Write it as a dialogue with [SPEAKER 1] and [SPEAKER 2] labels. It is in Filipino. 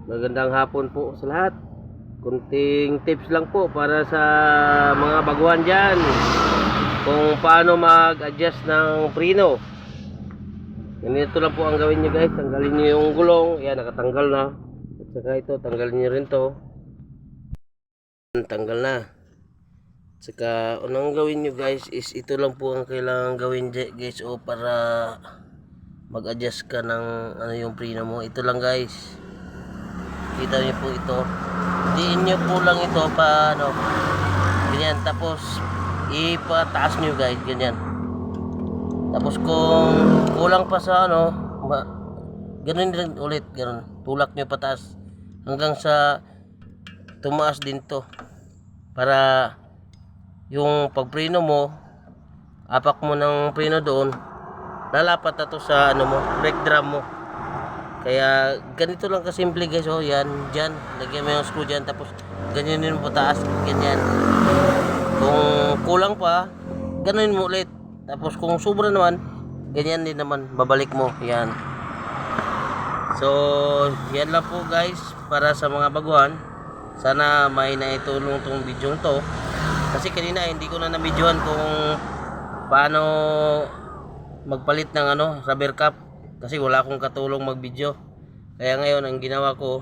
[SPEAKER 1] Magandang hapon po sa lahat. Kunting tips lang po para sa mga baguhan dyan kung paano mag-adjust ng preno. Ganito lang po ang gawin nyo guys. Tanggalin nyo yung gulong. Yan, nakatanggal na. At saka ito, tanggalin nyo rin to. Tanggal na. At saka unang gawin nyo guys is ito lang po ang kailangan gawin guys, o para mag-adjust ka ng ano yung preno mo. Ito lang guys. Kita niyo po ito. Diin niyo po lang ito pa ano. Ganyan, tapos ipataas niyo guys, ganyan. Tapos kung kulang pa sa ano, ganun din ulit, ganun. Tulak niyo pataas hanggang sa tumaas din to. Para yung pagpreno mo, apak mo ng preno doon, lalapat na to sa ano mo, brake drum mo. Kaya ganito lang kasimple guys. Oh, yan, dyan, lagyan mo yung screw dyan, tapos ganyan din mo taas, ganyan. Kung kulang pa, ganoon mo ulit. Tapos kung sobra naman, ganyan din naman, babalik mo, yan. So, yan lang po guys, para sa mga baguhan. Sana may naitulong tong video to. Kasi kanina hindi ko na na-videohan kung paano magpalit ng ano, rubber cap. Kasi wala akong katulong mag-video. Kaya ngayon ang ginawa ko,